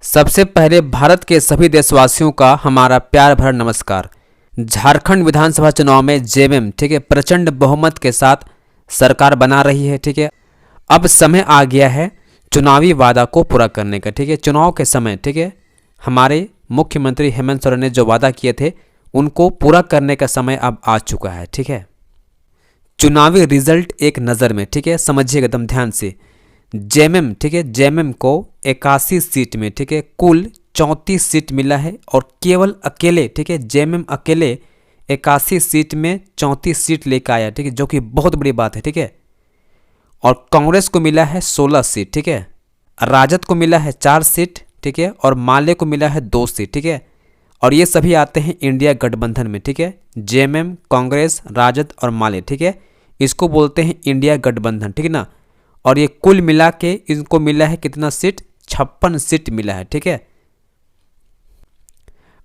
सबसे पहले भारत के सभी देशवासियों का हमारा प्यार भरा नमस्कार। झारखंड विधानसभा चुनाव में जेएमएम ठीक है प्रचंड बहुमत के साथ सरकार बना रही है। ठीक है, अब समय आ गया है चुनावी वादा को पूरा करने का। ठीक है, चुनाव के समय ठीक है हमारे मुख्यमंत्री हेमंत सोरेन ने जो वादा किए थे उनको पूरा करने का समय अब आ चुका है। ठीक है, चुनावी रिजल्ट एक नज़र में ठीक है समझिएगा एकदम ध्यान से। जेएमएम ठीक है जेएमएम को 81 सीट में ठीक है कुल 34 सीट मिला है और केवल अकेले ठीक है जेएमएम अकेले 81 सीट में 34 सीट लेकर आया। ठीक है, जो कि बहुत बड़ी बात है। ठीक है, और कांग्रेस को मिला है 16 सीट। ठीक है, राजद को मिला है 4 सीट। ठीक है, और माले को मिला है 2 सीट। ठीक है, और ये सभी आते हैं इंडिया गठबंधन में। ठीक है, जेएमएम, कांग्रेस, राजद और माले ठीक है इसको बोलते हैं इंडिया गठबंधन। ठीक है ना, और ये कुल मिला के इनको मिला है कितना सीट? 56 सीट मिला है। ठीक है,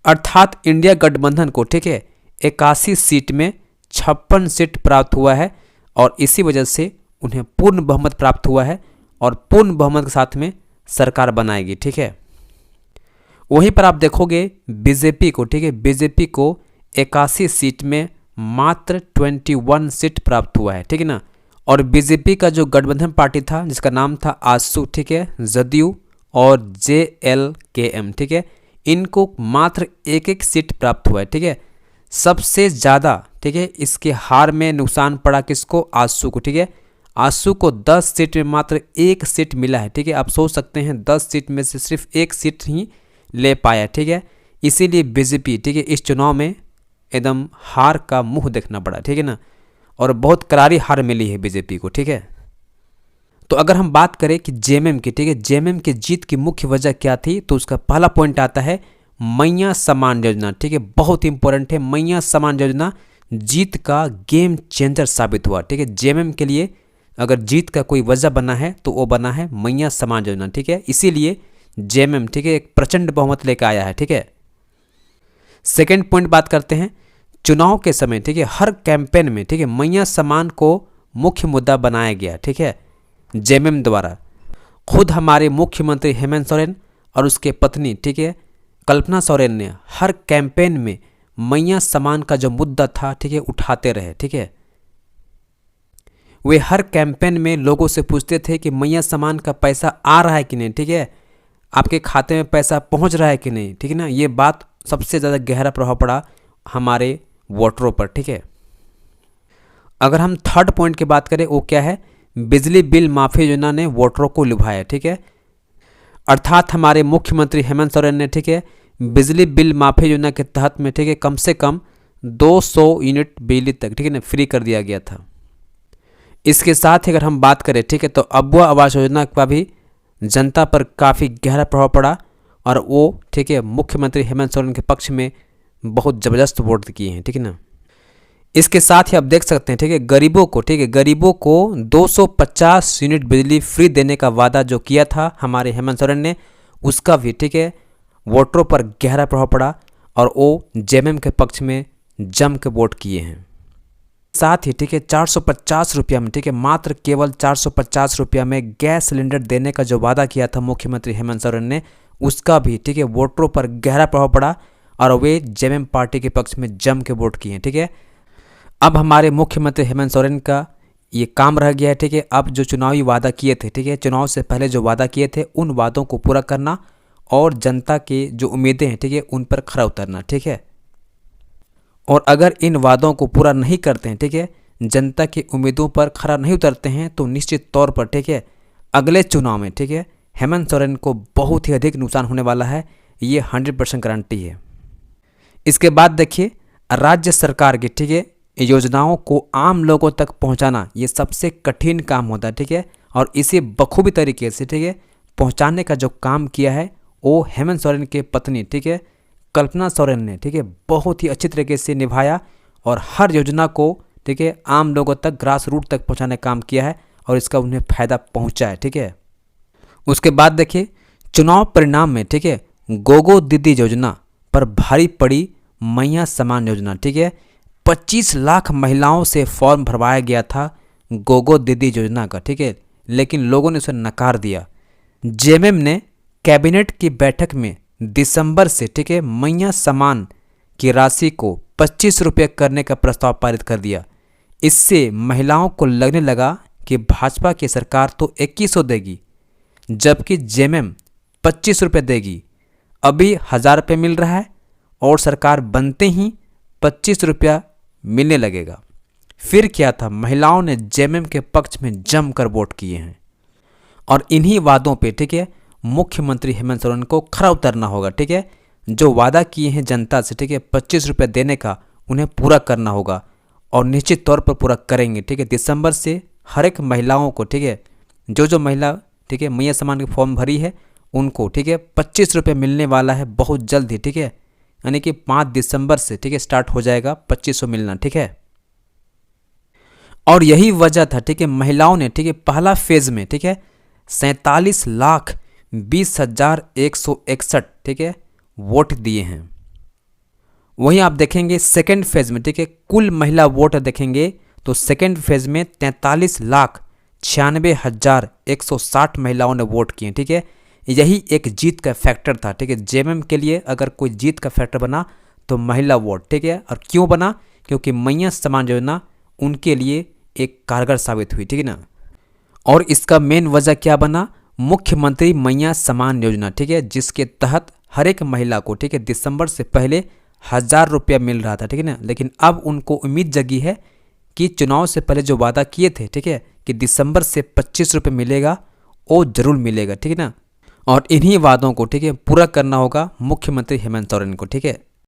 अर्थात इंडिया गठबंधन को ठीक है 81 सीट में 56 सीट प्राप्त हुआ है और इसी वजह से उन्हें पूर्ण बहुमत प्राप्त हुआ है और पूर्ण बहुमत के साथ में सरकार बनाएगी। ठीक है, वहीं पर आप देखोगे बीजेपी को ठीक है बीजेपी को 81 सीट में मात्र 21 सीट प्राप्त हुआ है। ठीक है ना, और बीजेपी का जो गठबंधन पार्टी था जिसका नाम था आजसू ठीक है जदयू और जेएलकेएम ठीक है इनको मात्र एक एक सीट प्राप्त हुआ है। ठीक है, सबसे ज़्यादा ठीक है इसके हार में नुकसान पड़ा किसको? आजसू को। ठीक है, आजसू को 10 सीट में मात्र एक सीट मिला है। ठीक है, आप सोच सकते हैं 10 सीट में से सिर्फ एक सीट ही ले पाया। ठीक है, इसीलिए बीजेपी ठीक है इस चुनाव में एकदम हार का मुंह देखना पड़ा। ठीक है ना, और बहुत करारी हार मिली है बीजेपी को। ठीक है, तो अगर हम बात करें कि जेएमएम की ठीक है जेएमएम की जीत की मुख्य वजह क्या थी, तो उसका पहला पॉइंट आता है मैया सम्मान योजना। ठीक है, बहुत इंपॉर्टेंट है। मैया सम्मान योजना जीत का गेम चेंजर साबित हुआ। ठीक है, जेएमएम के लिए अगर जीत का कोई वजह बना है तो वो बना है मैया सम्मान योजना। ठीक है, इसीलिए जेएमएम ठीक है एक प्रचंड बहुमत लेकर आया है। ठीक है, सेकेंड पॉइंट बात करते हैं चुनाव के समय ठीक है हर कैंपेन में ठीक है मैया सम्मान को मुख्य मुद्दा बनाया गया। ठीक है, जेएमएम द्वारा खुद हमारे मुख्यमंत्री हेमंत सोरेन और उसके पत्नी ठीक है कल्पना सोरेन ने हर कैंपेन में मैया सम्मान का जो मुद्दा था ठीक है उठाते रहे। ठीक है, वे हर कैंपेन में लोगों से पूछते थे कि मैया सम्मान का पैसा आ रहा है कि नहीं। ठीक है, आपके खाते में पैसा पहुंच रहा है कि नहीं। ठीक है ना, ये बात सबसे ज़्यादा गहरा प्रभाव पड़ा हमारे वोटरों पर। ठीक है, अगर हम थर्ड पॉइंट की बात करें वो क्या है? बिजली बिल माफी योजना ने वोटरों को लुभाया। ठीक है, अर्थात हमारे मुख्यमंत्री हेमंत सोरेन ने ठीक है बिजली बिल माफी योजना के तहत में ठीक है कम से कम 200 यूनिट बिजली तक ठीक है ना फ्री कर दिया गया था। इसके साथ ही अगर हम बात करें ठीक है तो अबुआ आवास योजना का भी जनता पर काफ़ी गहरा प्रभाव पड़ा और वो ठीक है मुख्यमंत्री हेमंत सोरेन के पक्ष में बहुत ज़बरदस्त वोट किए हैं। ठीक है ना, इसके साथ ही आप देख सकते हैं ठीक है गरीबों को ठीक है गरीबों को 250 यूनिट बिजली फ्री देने का वादा जो किया था हमारे हेमंत सोरेन ने उसका भी ठीक है वोटरों पर गहरा प्रभाव पड़ा और वो जेएमएम के पक्ष में जम के वोट किए हैं। साथ ही ठीक है 450 रुपया में ठीक है मात्र केवल 450 रुपया में गैस सिलेंडर देने का जो वादा किया था मुख्यमंत्री हेमंत सोरेन ने उसका भी ठीक है वोटरों पर गहरा प्रभाव पड़ा और वे जेएमएम पार्टी के पक्ष में जम के वोट किए हैं। ठीक है, अब हमारे मुख्यमंत्री हेमंत सोरेन का ये काम रह गया है। ठीक है, अब जो चुनावी वादा किए थे ठीक है चुनाव से पहले जो वादा किए थे उन वादों को पूरा करना और जनता के जो उम्मीदें हैं ठीक है उन पर खरा उतरना। ठीक है, और अगर इन वादों को पूरा नहीं करते हैं ठीक है जनता की उम्मीदों पर खरा नहीं उतरते हैं तो निश्चित तौर पर ठीक है अगले चुनाव में ठीक है हेमंत सोरेन को बहुत ही अधिक नुकसान होने वाला है। ये 100% गारंटी है। इसके बाद देखिए राज्य सरकार की ठीक है योजनाओं को आम लोगों तक पहुंचाना ये सबसे कठिन काम होता है। ठीक है, और इसे बखूबी तरीके से ठीक है पहुंचाने का जो काम किया है वो हेमंत सोरेन के पत्नी ठीक है कल्पना सोरेन ने ठीक है बहुत ही अच्छी तरीके से निभाया और हर योजना को ठीक है आम लोगों तक ग्रास रूट तक पहुंचाने का काम किया है और इसका उन्हें फायदा पहुंचा है। ठीक है, उसके बाद देखिए चुनाव परिणाम में ठीक है गोगो दीदी योजना पर भारी पड़ी मैया सम्मान योजना। ठीक है, 25 लाख महिलाओं से फॉर्म भरवाया गया था गोगो दीदी योजना का। ठीक है, लेकिन लोगों ने उसे नकार दिया। जेएमएम ने कैबिनेट की बैठक में दिसंबर से, ठीक है, मैया सम्मान की राशि को 25 रुपये करने का प्रस्ताव पारित कर दिया। इससे महिलाओं को लगने लगा कि भाजपा की सरकार तो 2100 देगी, जबकि जेएमएम 25 रुपये देगी। अभी 1000 रुपये मिल रहा है और सरकार बनते ही 25 रुपया मिलने लगेगा। फिर क्या था, महिलाओं ने जेएमएम के पक्ष में जमकर वोट किए हैं और इन्हीं वादों पे, ठीक है, मुख्यमंत्री हेमंत सोरेन को खरा उतरना होगा। ठीक है, जो वादा किए हैं जनता से, ठीक है, 25 रुपये देने का, उन्हें पूरा करना होगा और निश्चित तौर पर पूरा करेंगे। ठीक है, दिसंबर से हर एक महिलाओं को, ठीक है, जो महिला, ठीक है, मैया सम्मान की फॉर्म भरी है उनको, ठीक है, 25 रुपये मिलने वाला है बहुत जल्द ही। ठीक है, यानी कि 5 दिसंबर से, ठीक है, स्टार्ट हो जाएगा 2500 मिलना। ठीक है, और यही वजह था, ठीक है, महिलाओं ने, ठीक है, पहला फेज में, ठीक है, 47,20,161, ठीक है, वोट दिए हैं। वहीं आप देखेंगे सेकेंड फेज में, ठीक है, कुल महिला वोट देखेंगे तो सेकेंड फेज में 43,96,160 महिलाओं ने वोट किए। ठीक है, यही एक जीत का फैक्टर था। ठीक है, जेएमएम के लिए अगर कोई जीत का फैक्टर बना तो महिला वोट। ठीक है, और क्यों बना? क्योंकि मैया सम्मान योजना उनके लिए एक कारगर साबित हुई। ठीक है ना, और इसका मेन वजह क्या बना? मुख्यमंत्री मैया सम्मान योजना। ठीक है, जिसके तहत हर एक महिला को, ठीक है, दिसंबर से पहले 1000 रुपया मिल रहा था। ठीक है ना, लेकिन अब उनको उम्मीद जगी है कि चुनाव से पहले जो वादा किए थे, ठीक है, कि दिसंबर से 25 रुपये मिलेगा, वो जरूर मिलेगा। ठीक है ना, और इन्हीं वादों को, ठीक है, पूरा करना होगा मुख्यमंत्री हेमंत सोरेन को। ठीक है।